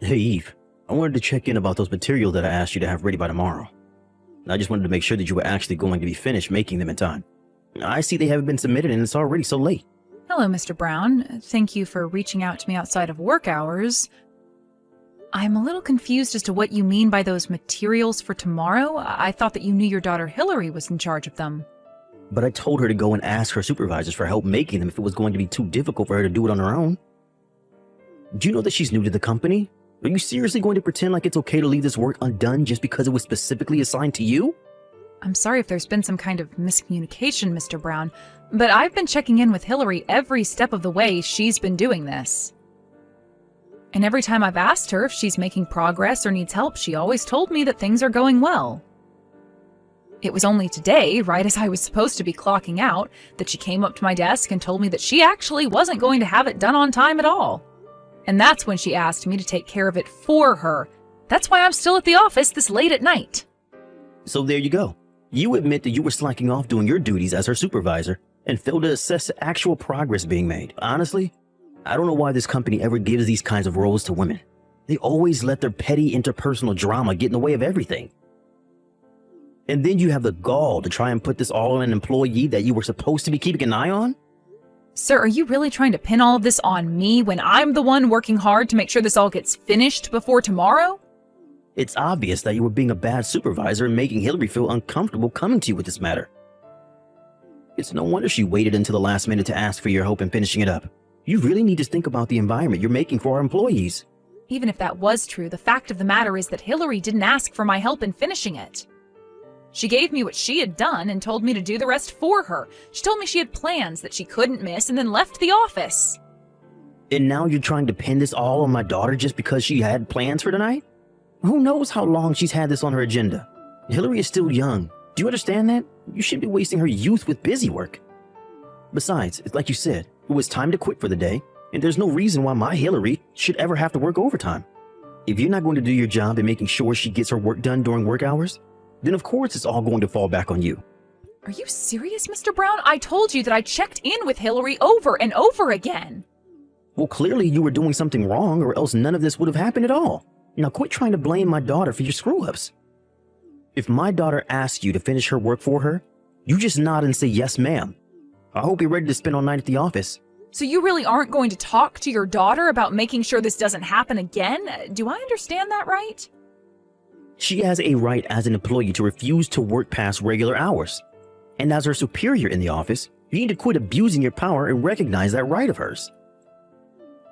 Hey Eve, I wanted to check in about those materials that I asked you to have ready by tomorrow. I just wanted to make sure that you were actually going to be finished making them in time. I see they haven't been submitted and it's already so late. Hello, Mr. Brown. Thank you for reaching out to me outside of work hours. I'm a little confused as to what you mean by those materials for tomorrow. I thought that you knew your daughter Hillary was in charge of them. But I told her to go and ask her supervisors for help making them if it was going to be too difficult for her to do it on her own. Do you know that she's new to the company? Are you seriously going to pretend like it's okay to leave this work undone just because it was specifically assigned to you? I'm sorry if there's been some kind of miscommunication, Mr. Brown, but I've been checking in with Hillary every step of the way she's been doing this. And every time I've asked her if she's making progress or needs help, she always told me that things are going well. It was only today, right as I was supposed to be clocking out, that she came up to my desk and told me that she actually wasn't going to have it done on time at all. And that's when she asked me to take care of it for her. That's why I'm still at the office this late at night. So there you go. You admit that you were slacking off doing your duties as her supervisor and failed to assess the actual progress being made. Honestly, I don't know why this company ever gives these kinds of roles to women. They always let their petty interpersonal drama get in the way of everything. And then you have the gall to try and put this all on an employee that you were supposed to be keeping an eye on? Sir, are you really trying to pin all of this on me when I'm the one working hard to make sure this all gets finished before tomorrow? It's obvious that you were being a bad supervisor and making Hillary feel uncomfortable coming to you with this matter. It's no wonder she waited until the last minute to ask for your help in finishing it up. You really need to think about the environment you're making for our employees. Even if that was true, the fact of the matter is that Hillary didn't ask for my help in finishing it. She gave me what she had done and told me to do the rest for her. She told me she had plans that she couldn't miss and then left the office. And now you're trying to pin this all on my daughter just because she had plans for tonight? Who knows how long she's had this on her agenda? Hillary is still young. Do you understand that? You shouldn't be wasting her youth with busy work. Besides, it's like you said, it was time to quit for the day, and there's no reason why my Hillary should ever have to work overtime. If you're not going to do your job in making sure she gets her work done during work hours, then of course it's all going to fall back on you. Are you serious, Mr. Brown? I told you that I checked in with Hillary over and over again. Well, clearly you were doing something wrong or else none of this would have happened at all. Now quit trying to blame my daughter for your screw-ups. If my daughter asks you to finish her work for her, you just nod and say yes, ma'am. I hope you're ready to spend all night at the office. So you really aren't going to talk to your daughter about making sure this doesn't happen again? Do I understand that right? She has a right as an employee to refuse to work past regular hours. And as her superior in the office, you need to quit abusing your power and recognize that right of hers.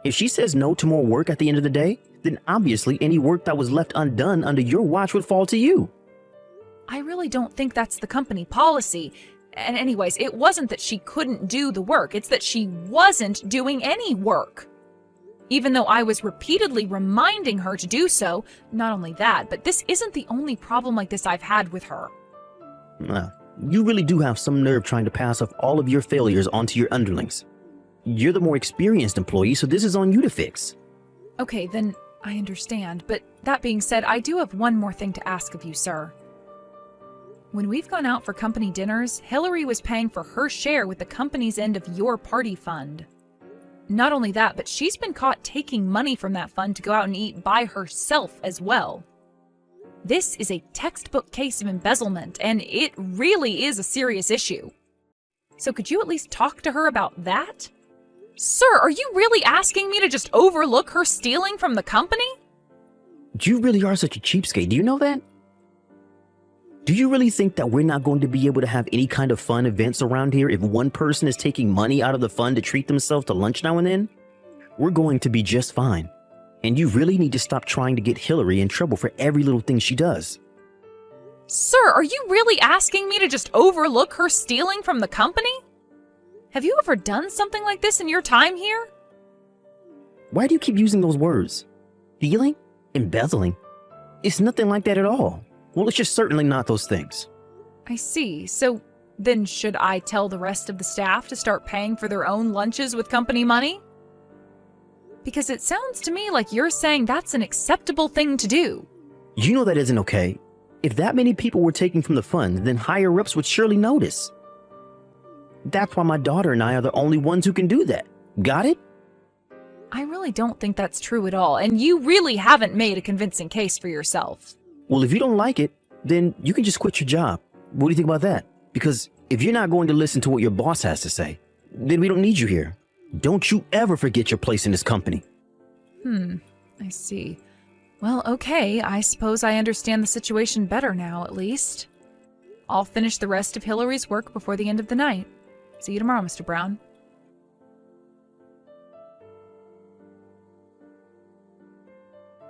If she says no to more work at the end of the day, then obviously any work that was left undone under your watch would fall to you. I really don't think that's the company policy. And anyways, it wasn't that she couldn't do the work, it's that she wasn't doing any work. Even though I was repeatedly reminding her to do so, not only that, but this isn't the only problem like this I've had with her. You really do have some nerve trying to pass off all of your failures onto your underlings. You're the more experienced employee, so this is on you to fix. Okay, then I understand, but that being said, I do have one more thing to ask of you, sir. When we've gone out for company dinners, Hillary was paying for her share with the company's end of your party fund. Not only that, but she's been caught taking money from that fund to go out and eat by herself as well. This is a textbook case of embezzlement, and it really is a serious issue. So could you at least talk to her about that? Sir, are you really asking me to just overlook her stealing from the company? You really are such a cheapskate, do you know that? Do you really think that we're not going to be able to have any kind of fun events around here if one person is taking money out of the fund to treat themselves to lunch now and then? We're going to be just fine. And you really need to stop trying to get Hillary in trouble for every little thing she does. Sir, are you really asking me to just overlook her stealing from the company? Have you ever done something like this in your time here? Why do you keep using those words? Stealing? Embezzling? It's nothing like that at all. Well, it's just certainly not those things. I see. So then should I tell the rest of the staff to start paying for their own lunches with company money? Because it sounds to me like you're saying that's an acceptable thing to do. You know that isn't okay. If that many people were taking from the fund, then higher-ups would surely notice. That's why my daughter and I are the only ones who can do that. Got it? I really don't think that's true at all, and you really haven't made a convincing case for yourself. Well, if you don't like it, then you can just quit your job. What do you think about that? Because if you're not going to listen to what your boss has to say, then we don't need you here. Don't you ever forget your place in this company. I see. Well, okay, I suppose I understand the situation better now, at least. I'll finish the rest of Hillary's work before the end of the night. See you tomorrow, Mr. Brown.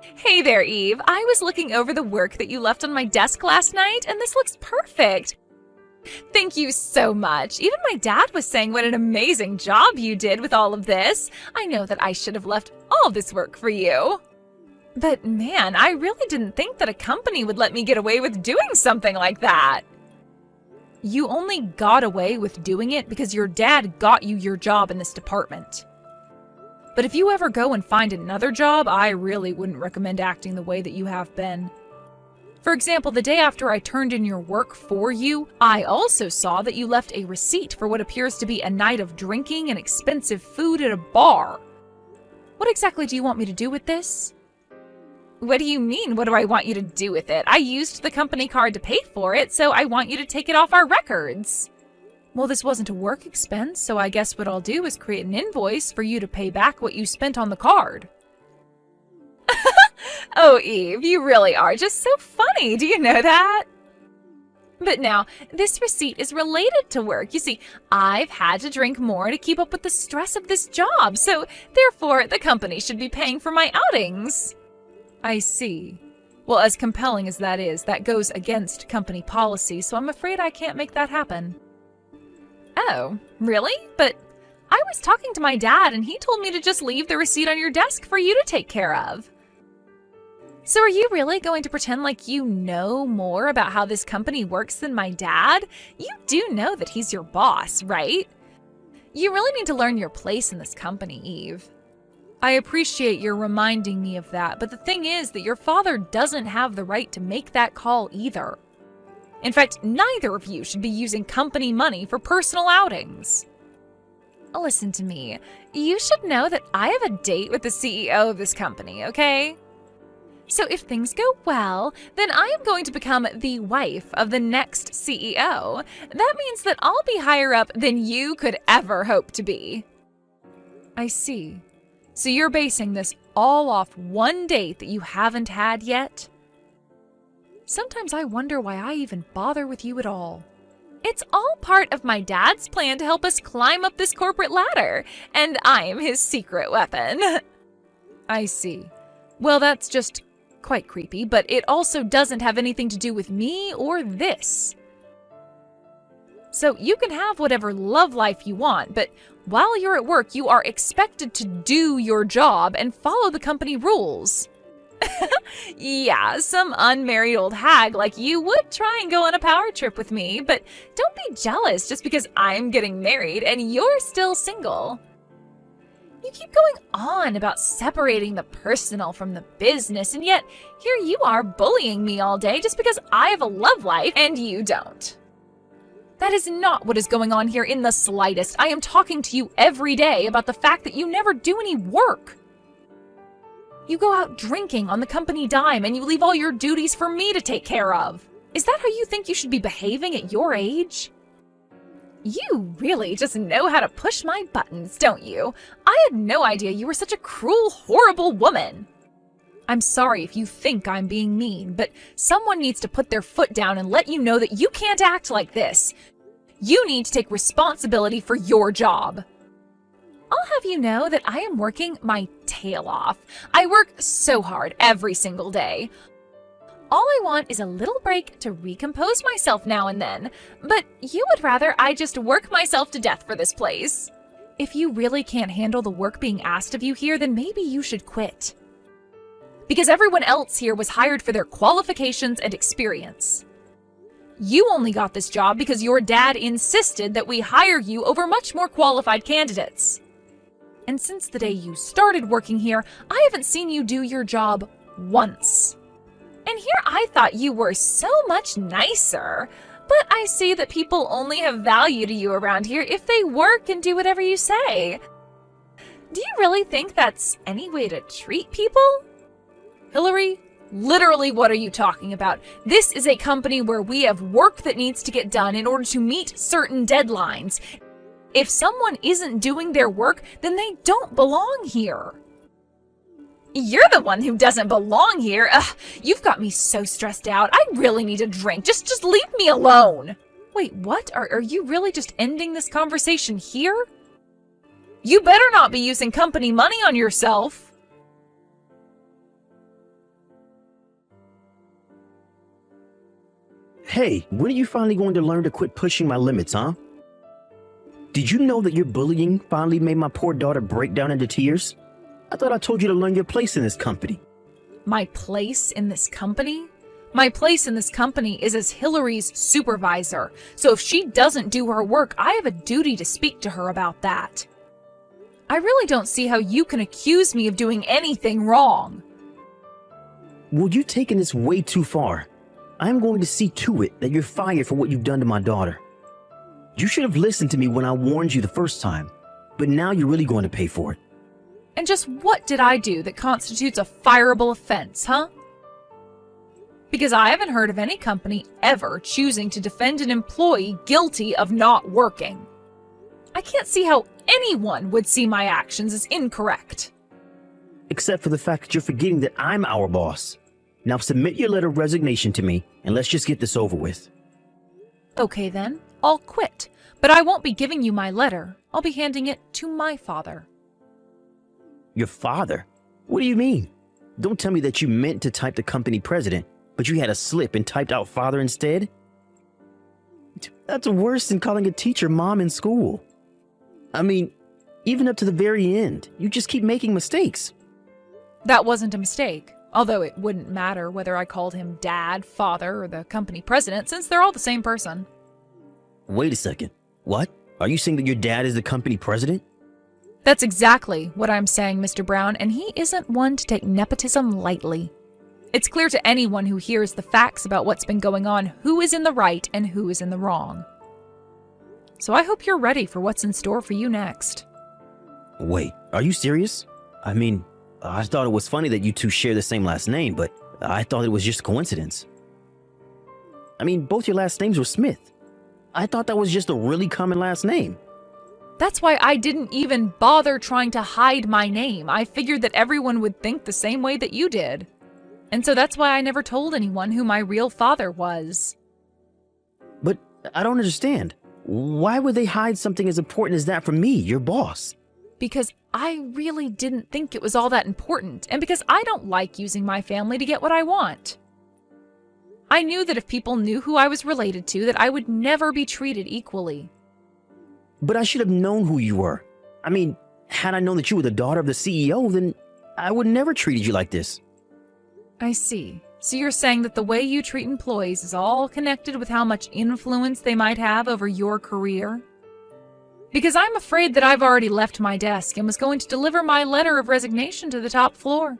Hey there, Eve. I was looking over the work that you left on my desk last night, and this looks perfect. Thank you so much. Even my dad was saying what an amazing job you did with all of this. I know that I should have left all this work for you. But man, I really didn't think that a company would let me get away with doing something like that. You only got away with doing it because your dad got you your job in this department. But if you ever go and find another job, I really wouldn't recommend acting the way that you have been. For example, the day after I turned in your work for you, I also saw that you left a receipt for what appears to be a night of drinking and expensive food at a bar. What exactly do you want me to do with this? What do you mean, what do I want you to do with it? I used the company card to pay for it, so I want you to take it off our records. Well, this wasn't a work expense, so I guess what I'll do is create an invoice for you to pay back what you spent on the card. Oh, Eve, you really are just so funny. Do you know that? But now, this receipt is related to work. You see, I've had to drink more to keep up with the stress of this job, so therefore the company should be paying for my outings. I see. Well, as compelling as that is, that goes against company policy, so I'm afraid I can't make that happen. Oh, really? But I was talking to my dad and he told me to just leave the receipt on your desk for you to take care of. So are you really going to pretend like you know more about how this company works than my dad? You do know that he's your boss, right? You really need to learn your place in this company, Eve. I appreciate your reminding me of that, but the thing is that your father doesn't have the right to make that call either. In fact, neither of you should be using company money for personal outings. Listen to me. You should know that I have a date with the CEO of this company, okay? So if things go well, then I am going to become the wife of the next CEO. That means that I'll be higher up than you could ever hope to be. I see. So you're basing this all off one date that you haven't had yet? Sometimes I wonder why I even bother with you at all. It's all part of my dad's plan to help us climb up this corporate ladder, and I'm his secret weapon. I see. Well, that's just quite creepy, but it also doesn't have anything to do with me or this. So you can have whatever love life you want, but while you're at work, you are expected to do your job and follow the company rules. Yeah, some unmarried old hag like you would try and go on a power trip with me, but don't be jealous just because I'm getting married and you're still single. You keep going on about separating the personal from the business, and yet here you are bullying me all day just because I have a love life and you don't. That is not what is going on here in the slightest. I am talking to you every day about the fact that you never do any work. You go out drinking on the company dime and you leave all your duties for me to take care of. Is that how you think you should be behaving at your age? You really just know how to push my buttons, don't you? I had no idea you were such a cruel, horrible woman. I'm sorry if you think I'm being mean, but someone needs to put their foot down and let you know that you can't act like this. You need to take responsibility for your job. I'll have you know that I am working my tail off. I work so hard every single day. All I want is a little break to recompose myself now and then, but you would rather I just work myself to death for this place. If you really can't handle the work being asked of you here, then maybe you should quit. Because everyone else here was hired for their qualifications and experience. You only got this job because your dad insisted that we hire you over much more qualified candidates. And since the day you started working here, I haven't seen you do your job once. And here I thought you were so much nicer. But I see that people only have value to you around here if they work and do whatever you say. Do you really think that's any way to treat people? Hillary, literally, what are you talking about? This is a company where we have work that needs to get done in order to meet certain deadlines. If someone isn't doing their work, then they don't belong here. You're the one who doesn't belong here. Ugh, you've got me so stressed out. I really need a drink. Just leave me alone. Wait, what? Are you really just ending this conversation here? You better not be using company money on yourself. Hey, when are you finally going to learn to quit pushing my limits, huh? Did you know that your bullying finally made my poor daughter break down into tears? I thought I told you to learn your place in this company. My place in this company? My place in this company is as Hillary's supervisor. So if she doesn't do her work, I have a duty to speak to her about that. I really don't see how you can accuse me of doing anything wrong. Well, you've taken this way too far. I'm going to see to it that you're fired for what you've done to my daughter. You should have listened to me when I warned you the first time, but now you're really going to pay for it. And just what did I do that constitutes a fireable offense, huh? Because I haven't heard of any company ever choosing to defend an employee guilty of not working. I can't see how anyone would see my actions as incorrect. Except for the fact that you're forgetting that I'm our boss. Now submit your letter of resignation to me, and let's just get this over with. Okay then, I'll quit. But I won't be giving you my letter. I'll be handing it to my father. Your father? What do you mean? Don't tell me that you meant to type the company president, but you had a slip and typed out father instead? That's worse than calling a teacher mom in school. I mean, even up to the very end, you just keep making mistakes. That wasn't a mistake, although it wouldn't matter whether I called him dad, father, or the company president, since they're all the same person. Wait a second. What? Are you saying that your dad is the company president? That's exactly what I'm saying, Mr. Brown, and he isn't one to take nepotism lightly. It's clear to anyone who hears the facts about what's been going on who is in the right and who is in the wrong. So I hope you're ready for what's in store for you next. Wait, are you serious? I mean, I thought it was funny that you two share the same last name, but I thought it was just a coincidence. I mean, both your last names were Smith. I thought that was just a really common last name. That's why I didn't even bother trying to hide my name. I figured that everyone would think the same way that you did. And so that's why I never told anyone who my real father was. But I don't understand. Why would they hide something as important as that from me, your boss? Because I really didn't think it was all that important, and because I don't like using my family to get what I want. I knew that if people knew who I was related to, that I would never be treated equally. But I should have known who you were. I mean, had I known that you were the daughter of the CEO, then I would never treated you like this. I see. So you're saying that the way you treat employees is all connected with how much influence they might have over your career? Because I'm afraid that I've already left my desk and was going to deliver my letter of resignation to the top floor.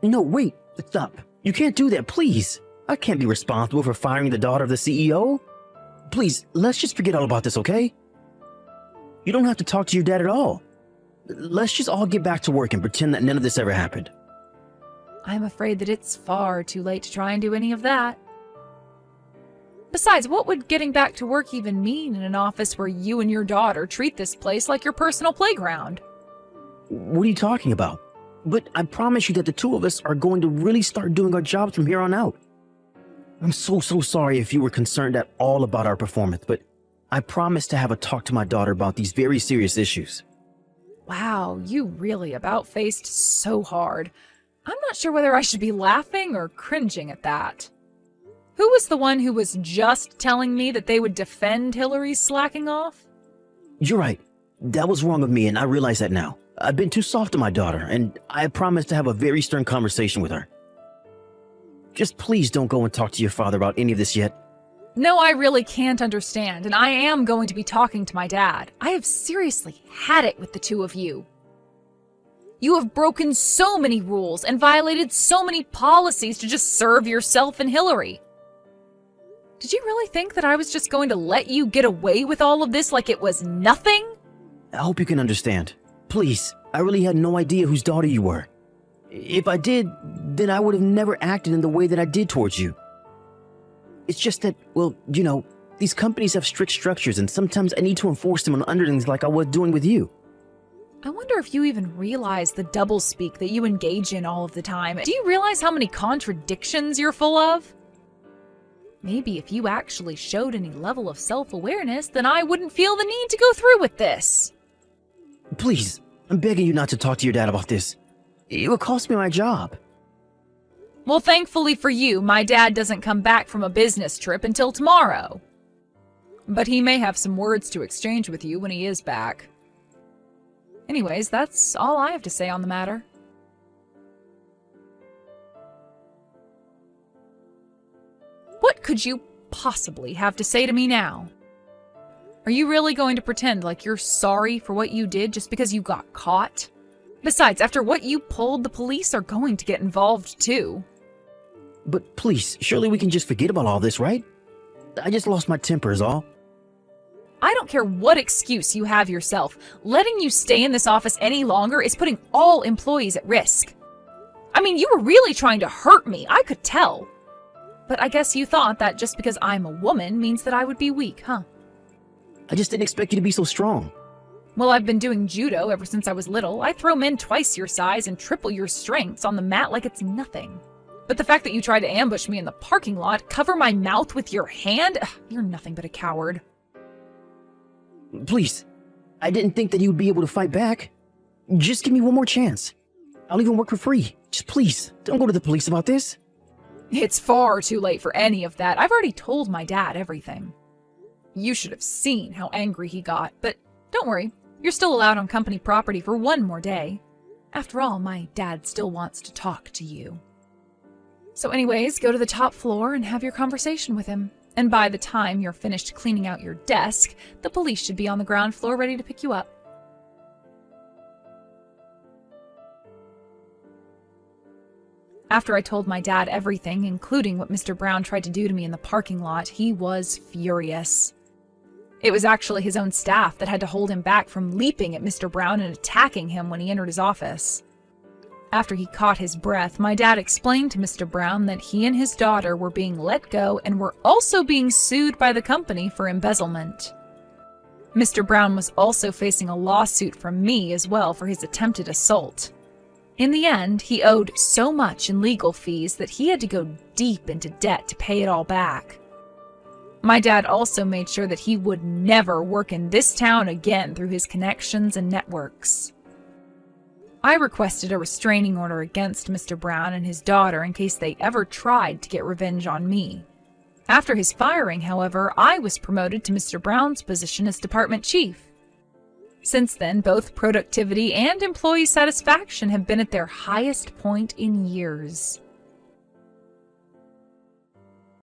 No, wait, stop. You can't do that, please. I can't be responsible for firing the daughter of the CEO. Please, let's just forget all about this, okay? You don't have to talk to your dad at all. Let's just all get back to work and pretend that none of this ever happened. I'm afraid that it's far too late to try and do any of that. Besides, what would getting back to work even mean in an office where you and your daughter treat this place like your personal playground? What are you talking about? But I promise you that the two of us are going to really start doing our jobs from here on out. I'm so sorry if you were concerned at all about our performance, but I promised to have a talk to my daughter about these very serious issues. Wow, you really about-faced so hard. I'm not sure whether I should be laughing or cringing at that. Who was the one who was just telling me that they would defend Hillary's slacking off? You're right. That was wrong of me, and I realize that now. I've been too soft to my daughter, and I promised to have a very stern conversation with her. Just please don't go and talk to your father about any of this yet. No, I really can't understand, and I am going to be talking to my dad. I have seriously had it with the two of you. You have broken so many rules and violated so many policies to just serve yourself and Hillary. Did you really think that I was just going to let you get away with all of this like it was nothing? I hope you can understand. Please, I really had no idea whose daughter you were. If I did, then I would have never acted in the way that I did towards you. It's just that, well, these companies have strict structures and sometimes I need to enforce them on underlings like I was doing with you. I wonder if you even realize the doublespeak that you engage in all of the time. Do you realize how many contradictions you're full of? Maybe if you actually showed any level of self-awareness, then I wouldn't feel the need to go through with this. Please, I'm begging you not to talk to your dad about this. It would cost me my job. Well, thankfully for you, my dad doesn't come back from a business trip until tomorrow. But he may have some words to exchange with you when he is back. Anyways, that's all I have to say on the matter. What could you possibly have to say to me now? Are you really going to pretend like you're sorry for what you did just because you got caught? Besides, after what you pulled, the police are going to get involved too. But please, surely we can just forget about all this, right? I just lost my temper is all. I don't care what excuse you have yourself. Letting you stay in this office any longer is putting all employees at risk. I mean, you were really trying to hurt me, I could tell. But I guess you thought that just because I'm a woman means that I would be weak, huh? I just didn't expect you to be so strong. Well, I've been doing judo ever since I was little. I throw men twice your size and triple your strengths on the mat like it's nothing. But the fact that you tried to ambush me in the parking lot, cover my mouth with your hand, you're nothing but a coward. Please, I didn't think that you would be able to fight back. Just give me one more chance. I'll even work for free. Just please, don't go to the police about this. It's far too late for any of that. I've already told my dad everything. You should have seen how angry he got, but don't worry. You're still allowed on company property for one more day. After all, my dad still wants to talk to you. So anyways, go to the top floor and have your conversation with him. And by the time you're finished cleaning out your desk, the police should be on the ground floor ready to pick you up. After I told my dad everything, including what Mr. Brown tried to do to me in the parking lot, he was furious. It was actually his own staff that had to hold him back from leaping at Mr. Brown and attacking him when he entered his office. After he caught his breath, my dad explained to Mr. Brown that he and his daughter were being let go and were also being sued by the company for embezzlement. Mr. Brown was also facing a lawsuit from me as well for his attempted assault. In the end, he owed so much in legal fees that he had to go deep into debt to pay it all back. My dad also made sure that he would never work in this town again through his connections and networks. I requested a restraining order against Mr. Brown and his daughter in case they ever tried to get revenge on me. After his firing, however, I was promoted to Mr. Brown's position as department chief. Since then, both productivity and employee satisfaction have been at their highest point in years.